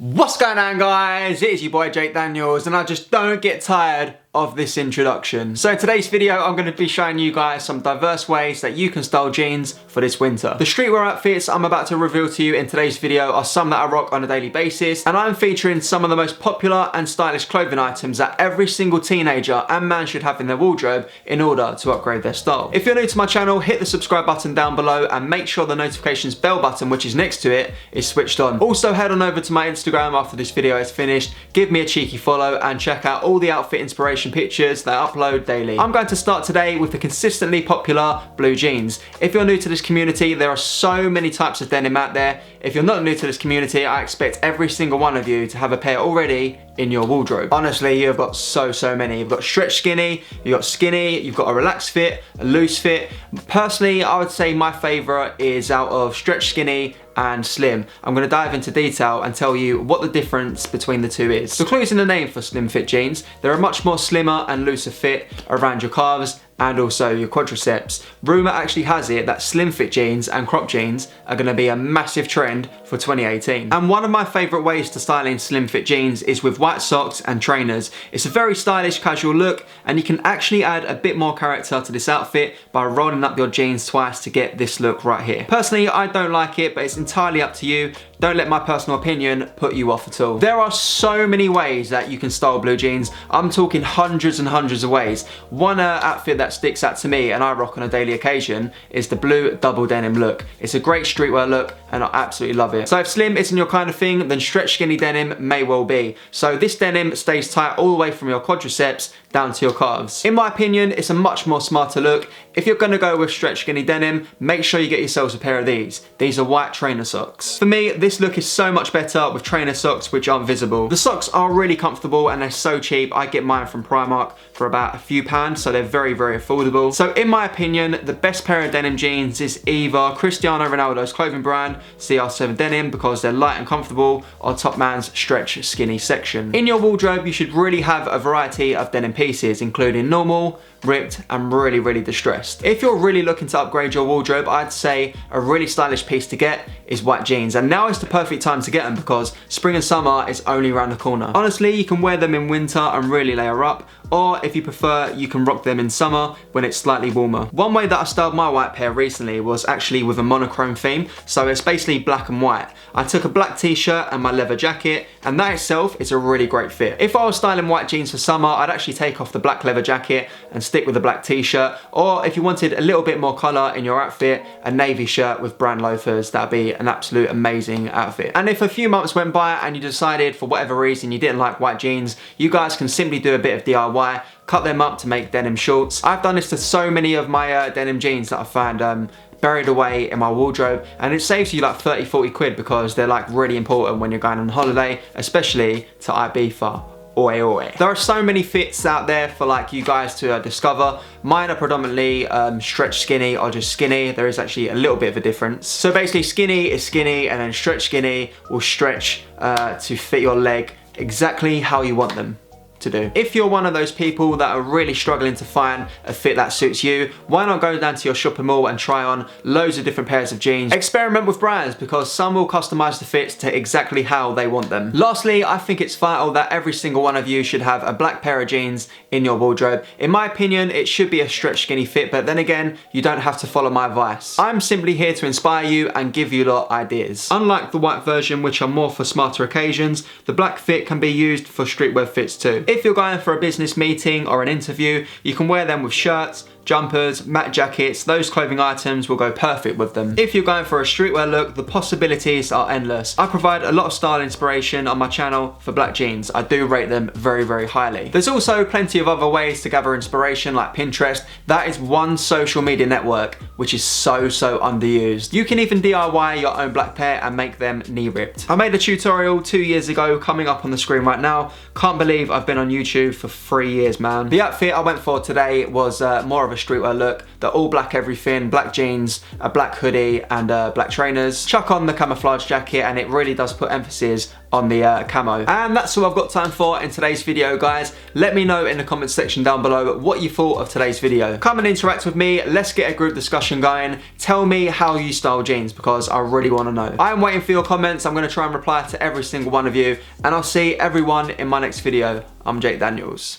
What's going on, guys? It is your boy Jake Daniels, and I just don't get tired of this introduction. So in today's video, I'm going to be showing you guys some diverse ways that you can style jeans for this winter. The streetwear outfits I'm about to reveal to you in today's video are some that I rock on a daily basis, and I'm featuring some of the most popular and stylish clothing items that every single teenager and man should have in their wardrobe in order to upgrade their style. If you're new to my channel, hit the subscribe button down below and make sure the notifications bell button, which is next to it, is switched on. Also, head on over to my Instagram after this video is finished, give me a cheeky follow and check out all the outfit inspiration pictures that I upload daily. I'm going to start today with the consistently popular blue jeans. If you're new to this community, there are so many types of denim out there. If you're not new to this community, I expect every single one of you to have a pair already in your wardrobe. Honestly, you've got so many. You've got stretch skinny, you've got skinny, you've got a relaxed fit, a loose fit. Personally, I would say my favorite is out of stretch skinny and slim. I'm going to dive into detail and tell you what the difference between the two is. The clue's in the name for slim fit jeans. They're a much more slimmer and looser fit around your calves and also your quadriceps. Rumour actually has it that slim fit jeans and crop jeans are going to be a massive trend for 2018. And one of my favourite ways to style in slim fit jeans is with white socks and trainers. It's a very stylish casual look, and you can actually add a bit more character to this outfit by rolling up your jeans twice to get this look right here. Personally, I don't like it, but it's entirely up to you. Don't let my personal opinion put you off at all. There are so many ways that you can style blue jeans. I'm talking hundreds and hundreds of ways. One outfit that sticks out to me and I rock on a daily occasion is the blue double denim look. It's a great streetwear look and I absolutely love it. So if slim isn't your kind of thing, then stretch skinny denim may well be. So this denim stays tight all the way from your quadriceps down to your calves. In my opinion, it's a much more smarter look. If you're gonna go with stretch skinny denim, make sure you get yourselves a pair of these. These are white trainer socks. For me, this look is so much better with trainer socks which aren't visible. The socks are really comfortable and they're so cheap. I get mine from Primark for about a few pounds, so they're very affordable. So in my opinion, the best pair of denim jeans is either Cristiano Ronaldo's clothing brand, CR7 Denim, because they're light and comfortable, or Top Man's stretch skinny section. In your wardrobe, you should really have a variety of denim pieces, including normal, ripped and really distressed. If you're really looking to upgrade your wardrobe, I'd say a really stylish piece to get is white jeans, and now is the perfect time to get them because spring and summer is only around the corner. Honestly, you can wear them in winter and really layer up, or if you prefer, you can rock them in summer when it's slightly warmer. One way that I styled my white pair recently was actually with a monochrome theme, so it's basically black and white. I took a black t-shirt and my leather jacket, and that itself is a really great fit. If I was styling white jeans for summer, I'd actually take off the black leather jacket and stick with the black t-shirt, or if you wanted a little bit more colour in your outfit, a navy shirt with brown loafers. That'd be an absolute amazing outfit. And if a few months went by and you decided for whatever reason you didn't like white jeans, you guys can simply do a bit of DIY, cut them up to make denim shorts. I've done this to so many of my denim jeans that I found buried away in my wardrobe, and it saves you like 30-40 quid because they're like really important when you're going on holiday, especially to Ibiza. Oi. There are so many fits out there for like you guys to discover. Mine are predominantly stretch skinny or just skinny. There is actually a little bit of a difference. So basically skinny is skinny, and then stretch skinny will stretch to fit your leg exactly how you want them to do. If you're one of those people that are really struggling to find a fit that suits you, why not go down to your shopping mall and try on loads of different pairs of jeans. Experiment with brands because some will customize the fits to exactly how they want them. Lastly, I think it's vital that every single one of you should have a black pair of jeans in your wardrobe. In my opinion, it should be a stretch skinny fit, but then again, you don't have to follow my advice. I'm simply here to inspire you and give you lot ideas. Unlike the white version, which are more for smarter occasions, the black fit can be used for streetwear fits too. If you're going for a business meeting or an interview, you can wear them with shirts, jumpers, matte jackets. Those clothing items will go perfect with them. If you're going for a streetwear look, the possibilities are endless. I provide a lot of style inspiration on my channel for black jeans. I do rate them very highly. There's also plenty of other ways to gather inspiration like Pinterest. That is one social media network which is so underused. You can even DIY your own black pair and make them knee ripped. I made a tutorial 2 years ago coming up on the screen right now. Can't believe I've been on YouTube for 3 years, man. The outfit I went for today was more of a streetwear look. The all black everything, black jeans, a black hoodie and black trainers. Chuck on the camouflage jacket and it really does put emphasis on the camo. And that's all I've got time for in today's video, guys. Let me know in the comments section down below what you thought of today's video. Come and interact with me. Let's get a group discussion going. Tell me how you style jeans because I really want to know. I'm waiting for your comments. I'm going to try and reply to every single one of you, and I'll see everyone in my next video. I'm Jake Daniels.